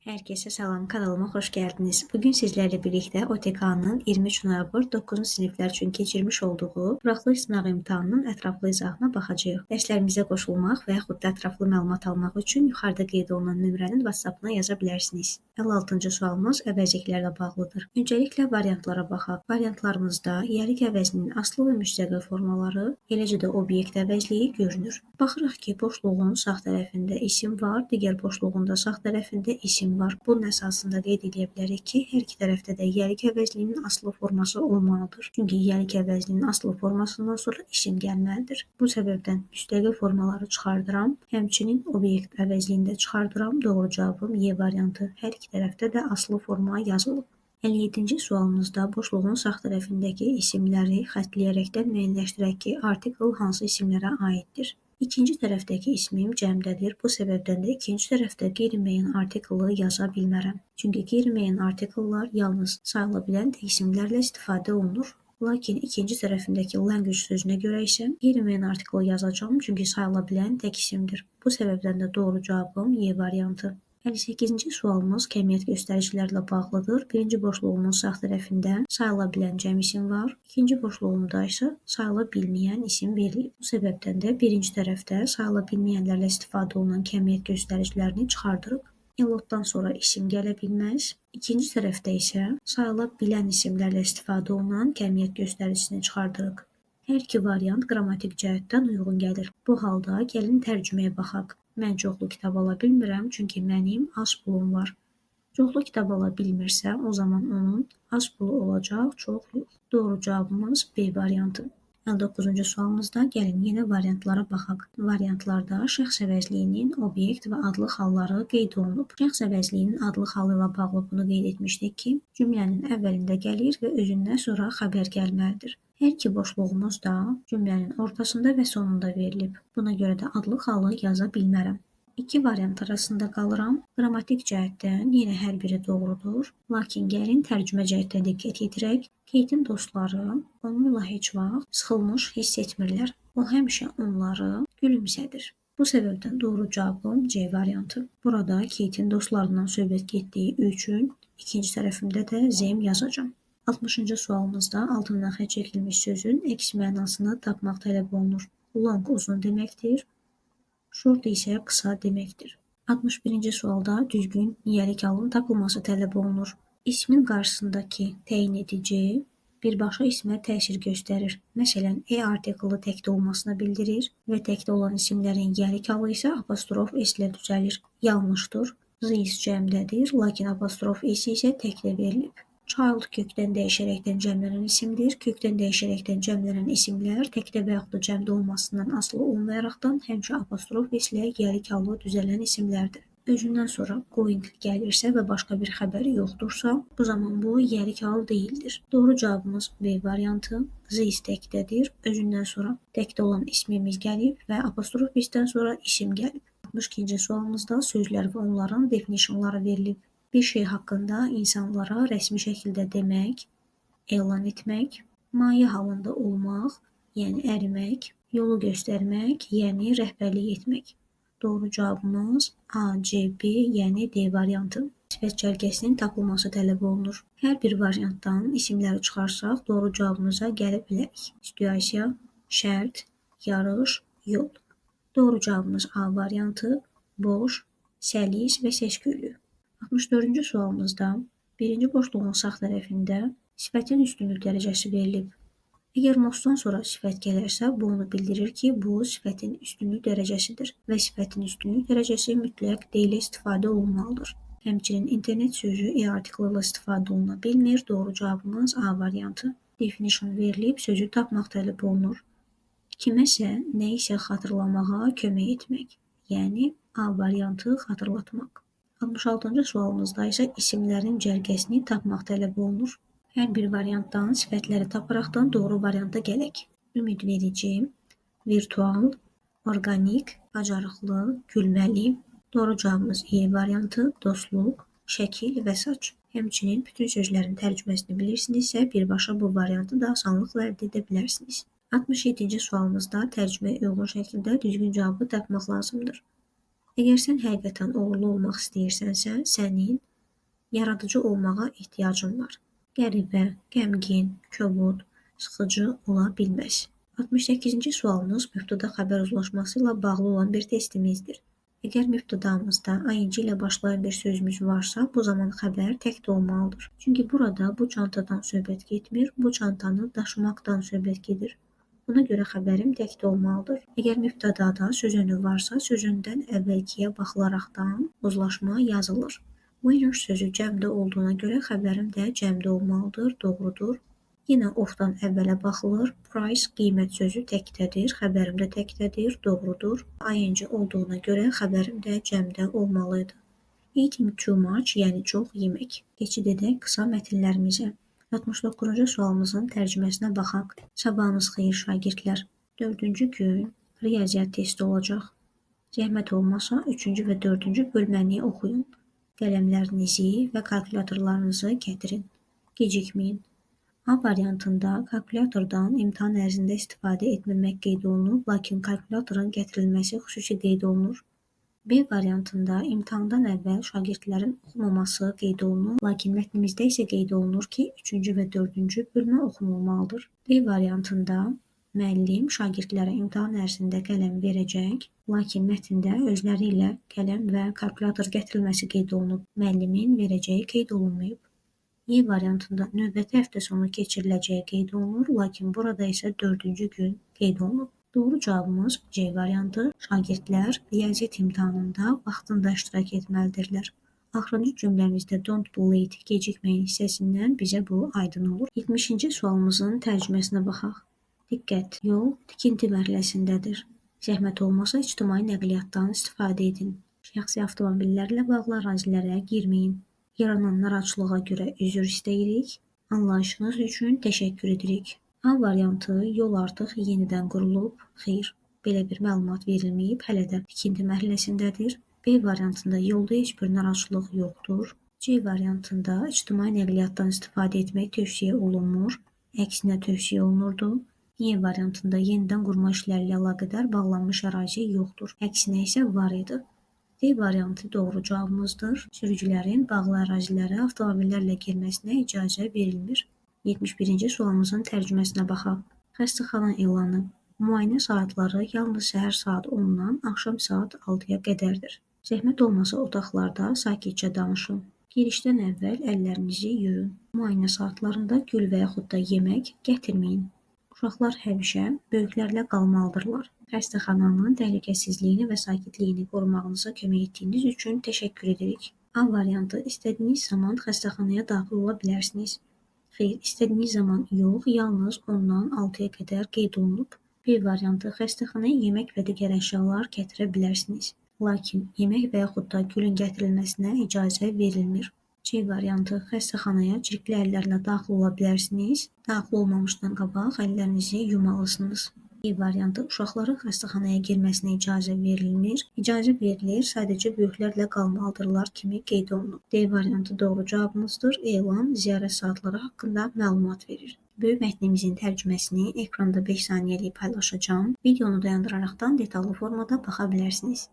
Herkese salam, kanalıma xoş gəldiniz. Bugün sizlərlə birlikdə OTK-nın 23 noyabr 9-cu siniflər üçün keçirmiş olduğu buraxılış sınağı imtahanının ətraflı izahına baxacağıq. Dərslərimizə qoşulmaq və yaxud da ətraflı məlumat almaq üçün yuxarıda qeyd olunan nömrənin WhatsApp-ına yaza bilərsiniz. 56-cı sualımız əvəzliklərlə bağlıdır. Öncəliklə variantlara baxaq. Variantlarımızda yelik əvəzinin aslı və müstəqil formaları, eləcə də obyekt əvəzliyi görünür. Baxırıq ki, boşluğun sağ tərəfində isim var, digər boşluğun da sağ tərəfində isim var. Bunun əsasında qeyd edə bilərik ki, hər iki tərəfdə də yelik əvəzliyinin aslı forması olmalıdır. Çünki yelik əvəzliyinin aslı formasından sonra isim gəlməlidir. Bu səbəbdən müstəqil formaları çıxardıram, həmçinin obyekt əvəzliyini də çıxardıram. Doğru cavabım Y variantı. Hər iki tərəfdə də aslı forma yazılıb. 57-ci sualımızda boşluğun sağ tərəfindəki isimləri xəttləyərəkdən müəyyənləşdirək ki, artikl hansı isimlərə aiddir. İkinci tərəfdəki ismim cəmdədir. Bu səbəbdən də ikinci tərəfdə qeyri-müəyyən artiklı yaza bilmərəm. Çünki qeyri-müəyyən artikllar yalnız sayıla bilən tək isimlərlə istifadə olunur. Lakin ikinci tərəfindəki language sözünə görə isə qeyri-müəyyən artiklı yazacağım, çünki sayıla bilən tək isimdir. Bu səbəbdən də doğru cavabım Y variantı. 58-ci sualımız kəmiyyət göstəricilərlə bağlıdır. Birinci boşluğumun sağ tərəfində sayıla bilən cəm isim var. İkinci boşluğumda isə sayıla bilməyən isim verilib. Bu səbəbdən də birinci tərəfdə sayıla bilməyənlərlə istifadə olunan kəmiyyət göstəricilərini çıxardırıq. Elotdan sonra isim gələ bilməz. İkinci tərəfdə isə sayıla bilən isimlərlə istifadə olunan kəmiyyət göstəricisini çıxardırıq. Hər iki variant qrammatik cəhətdən uyğun gəlir. Bu halda gəlin tərcüməyə baxaq. Mən çoxlu kitab ala bilmirəm, çünki mənim az pulum var. Çoxlu kitab ala bilmirsəm, o zaman onun az pulu olacaq, çox yox. Doğru cavabımız B variantı. 59-cu sualımızda gəlin yenə variantlara baxaq. Variantlarda şəxs əvəzliyinin obyekt və adlıq halları qeyd olunub. Şəxs əvəzliyinin adlıq halı ilə bağlı bunu qeyd etmişdik ki, cümlənin əvvəlində gəlir və özündən sonra xəbər gəlməlidir. Hər iki boşluğumuz da cümlənin ortasında və sonunda verilib. Buna görə də adlıq halı yaza bilmərəm. İki variant arasında qalıram. Qrammatik cəhətdən yenə hər biri doğrudur. Lakin gəlin tərcümə cəhətdən diqqət yetirək. Keytin dostları onunla heç vaxt sıxılmış hiss etmirlər. O həmişə onları gülümsədir. Bu səbəbdən doğru cavabım C variantı. Burada Keytin dostlarından söhbət getdiyi üçün ikinci tərəfimdə də Z yazacağam. 60-cı sualımızda altından xətt çəkilmiş sözün əks mənasını tapmaq tələb olunur. Long uzun deməkdir. Short isə qısa deməkdir. 61-ci sualda düzgün niyelik halının tapılması tələb olunur. İsmin qarşısındakı təyin edici birbaşa ismə təsir göstərir. Məsələn, artiklı təkdə olmasını bildirir və təkdə olan isimlərin yelik halı isə apostrof S ilə düzəlir. Yanlışdır. This cəmdədir, lakin apostrof S isə təkdə verilib. Child kökdən dəyişərəkdən cəmlənən isimdir. Kökdən dəyişərəkdən cəmlənən isimlər təkdə və yaxud da cəmdə olmasından asılı olmayaraqdan həmişə apostrof S ilə yelik halı düzələn isimlərdir. Özündən sonra going gəlirsə və başqa bir xəbəri yoxdursa, bu zaman bu yelik halı deyildir. Doğru cavabımız B variantı. This təkdədir. Özündən sonra təkdə olan ismimiz gəlib və apostrof S-dən sonra isim gəlib. 62-ci sualımızda sözlər və onların definitionları verilib. Bir şey haqqında insanlara rəsmi şəkildə demək, elan etmək, maye halında olmaq, yəni ərimək, yolu göstərmək, yəni rəhbərlik etmək. Doğru cavabımız A, C, B, yəni D variantı. Sifət cərgəsinin tapılması tələb olunur. Hər bir variantdan isimləri çıxarsaq, doğru cavabımıza gələ bilərik. Situasiya, şərt, yarış, yol. Doğru cavabımız A variantı, boş, səlis və səsküylü. 64-cü sualımızda birinci boşluğun sağ tərəfində sifətin üstünlük dərəcəsi verilib. Əgər mostdan sonra sifət gələrsə, bu onu bildirir ki, bu sifətin üstünlük dərəcəsidir və sifətin üstünlük dərəcəsi mütləq D ilə istifadə olunmalıdır. Həmçinin internet sözü artiklı ilə istifadə oluna bilmir. Doğru cavabımız A variantı. Definition verilib, sözü tapmaq tələb olunur. Kiməsə nə isə xatırlamağa kömək etmək, yəni A variantı xatırlatmaq. 66-cı sualımızda isə isimlərin cərgəsini tapmaq tələb olunur. Hər bir variantdan sifətləri taparaqdan doğru varianta gələk. Ümidverici, virtual, orqanik, bacarıqlı, gülməli. Doğru cavabımız E variantı, dostluq, şəkil və saç. Həmçinin bütün sözlərin tərcüməsini bilirsinizsə, birbaşa bu variantı da asanlıqla əldə edə bilərsiniz. 67-ci sualımızda tərcüməyə uyğun şəkildə düzgün cavabı tapmaq lazımdır. Əgər sən həqiqətən uğurlu olmaq istəyirsənsə, sənin yaradıcı olmağa ehtiyacın var. Qəribə, qəmgin, kobud, sıxıcı ola bilməz. 68-ci sualımız mübtəda xəbər uzlaşması ilə bağlı olan bir testimizdir. Əgər mübtədamızda ING ilə başlayan bir sözümüz varsa, bu zaman xəbər tək də olmalıdır. Çünki burada bu çantadan söhbət getmir, bu çantanı daşımaqdan söhbət gedir. Buna görə xəbərim tək də olmalıdır. Əgər mübtədada sözünü varsa, sözündən əvvəlkiyə baxılaraqdan uzlaşma yazılır. Winners sözü cəmdə olduğuna görə xəbərim də cəmdə olmalıdır, doğrudur. Yenə ofdan əvvələ baxılır. Price, qiymət sözü təkdədir, xəbərim də təkdədir, doğrudur. ING olduğuna görə xəbərim də cəmdə olmalıdır. Eating too much, yəni çox yemək. Keçid edək qısa mətnlərimizə. 69-cu sualımızın tərcüməsinə baxaq. Sabahınız xeyir şagirdlər. 4-cü gün riyaziyyat testi olacaq. Zəhmət olmasa 3-cü və 4-cü bölməni oxuyun. Qələmlərinizi və kalkulyatorlarınızı gətirin. Gecikməyin. A variantında kalkulyatordan imtahan ərzində istifadə etməmək qeyd olunub, lakin kalkulyatorun gətirilməsi xüsusi qeyd olunur. B variantında imtahandan əvvəl şagirdlərin oxumaması qeyd olunur, lakin mətnimizdə isə qeyd olunur ki, 3-cü və 4-cü bölmə oxunulmalıdır. D variantında müəllim şagirdlərə imtahan ərzində qələm verəcək, lakin mətndə özləri ilə qələm və kalkulyator gətirilməsi qeyd olunub, müəllimin verəcəyi qeyd olunmayıb. E variantında növbəti həftə sonu keçiriləcəyi qeyd olunur, lakin burada isə 4-cü gün qeyd olunub. Doğru cavabımız C variantı. Şagirdlər riyaziyyat imtahanında vaxtında iştirak etməlidirlər. Axırıncı cümləmizdə don't be late, gecikməyin hissəsindən bizə bu aydın olur. 70-ci sualımızın tərcüməsinə baxaq. Diqqət, yol tikinti mərhələsindədir. Zəhmət olmasa ictimai nəqliyyatdan istifadə edin. Şəxsi avtomobillərlə bağlı ərazilərə girməyin. Yaranan narahatçılığa görə üzr istəyirik. Anlayışınız üçün təşəkkür edirik. A variantı yol artıq yenidən qurulub. Xeyr, belə bir məlumat verilməyib, hələ də tikinti mərhələsindədir. B variantında yolda heç bir narahatçılıq yoxdur. C variantında ictimai nəqliyyatdan istifadə etmək tövsiyə olunmur, əksinə tövsiyə olunurdu. E variantında yenidən qurma işləri ilə əlaqədar bağlanmış ərazi yoxdur, əksinə isə var idi. D variantı doğru cavabımızdır. Sürücülərin bağlı ərazilərə avtomobillərlə girməsinə icazə verilmir. 71-ci sualımızın tərcüməsinə baxaq. Xəstəxana elanı. Müayinə saatları yalnız səhər saat 10-dan axşam saat 6-ya qədərdir. Zəhmət olmasa otaqlarda sakitcə danışın. Girişdən əvvəl əllərinizi yuyun. Müayinə saatlarında gül və yaxud da yemək gətirməyin. Uşaqlar həmişə böyüklərlə qalmalıdırlar. Xəstəxananın təhlükəsizliyini və sakitliyini qorumağınıza kömək etdiyiniz üçün təşəkkür edirik. A variantı istədiyiniz zaman xəstəxanaya daxil ola bilərsiniz. Xeyr, istədiyiniz zaman yox, yalnız 10-dan 6-ya qədər qeyd olunub. B variantı xəstəxanaya yemək və digər əşyalar gətirə bilərsiniz. Lakin yemək və yaxud da gülün gətirilməsinə icazə verilmir. C variantı xəstəxanaya çirkli əllərlə daxil ola bilərsiniz. Daxil olmamışdan qabaq əllərinizi yumalısınız. E variantı uşaqların xəstəxanaya girməsinə icazə verilmir. İcazə verilir, sadəcə böyüklərlə qalmalıdırlar kimi qeyd olunub. D variantı doğru cavabımızdır. Elan ziyarət saatları haqqında məlumat verir. Böyük mətnimizin tərcüməsini ekranda 5 saniyəlik paylaşacağım. Videonu dayandıraraqdan detallı formada baxa bilərsiniz.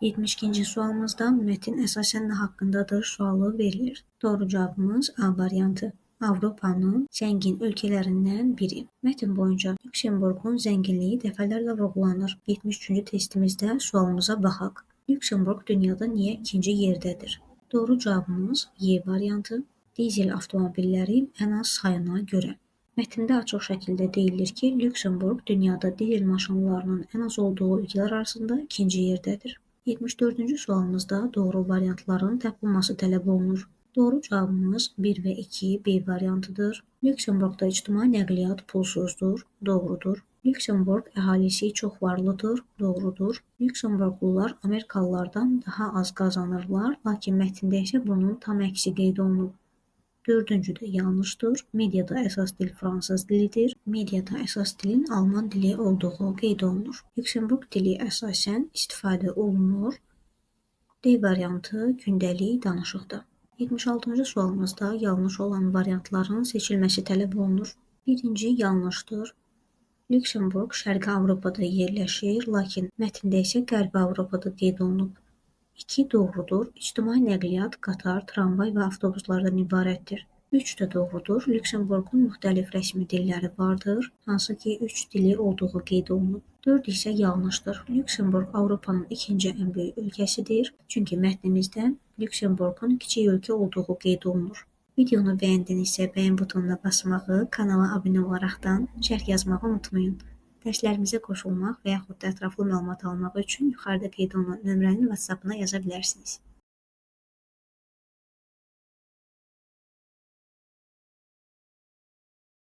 72-ci sualımızda mətn əsasən nə haqqındadır sualı verilir. Doğru cavabımız A variantı. Avropanın zəngin ölkələrindən biri. Mətn boyunca Lüksemburqun zənginliyi dəfələrlə vurğulanır. 73-cü testimizdə sualımıza baxaq. Lüksemburq dünyada niyə ikinci yerdədir? Doğru cavabımız Y variantı. Dizel avtomobillərin ən az sayına görə. Mətndə açıq şəkildə deyilir ki, Lüksemburq dünyada dizel maşınlarının ən az olduğu ölkələr arasında ikinci yerdədir. 74-cü sualımızda doğru variantların tapılması tələb olunur. Doğru cavabımız 1 və 2 B variantıdır. Lüksemburqda ictimai nəqliyyat pulsuzdur, doğrudur. Lüksemburq əhalisi çox varlıdır, doğrudur. Lüksemburqlular Amerikalılardan daha az qazanırlar, lakin mətndə isə bunun tam əksi qeyd olunub. Dördüncü də yanlışdır. Mediada əsas dil fransız dilidir. Mediada əsas dilin alman dili olduğu qeyd olunur. Lüksemburq dili əsasən istifadə olunur. D variantı gündəlik danışıqda. 76-cı sualımızda yanlış olan variantların seçilməsi tələb olunur. Birinci yanlışdır. Lüksemburq Şərqi Avropada yerləşir, lakin mətndə isə Qərbi Avropada qeyd olunub. 2 doğrudur. İctimai nəqliyyat qatar, tramvay və avtobuslardan ibarətdir. 3 də doğrudur. Lüksemburqun müxtəlif rəsmi dilləri vardır, hansı ki 3 dili olduğu qeyd olunub. 4 isə yanlışdır. Lüksemburq Avropanın ikinci ən böyük ölkəsidir, çünki mətnimizdə Lüksemburqun kiçik ölkə olduğu qeyd olunur. Videonu bəyəndinizsə, bəyən butonuna basmağı, kanala abunə olaraqdan şərh yazmağı unutmayın. Dərslərimizə qoşulmaq və yaxud da ətraflı məlumat almaq üçün yuxarıda qeyd olunan nömrənin WhatsApp-ına yaza bilərsiniz.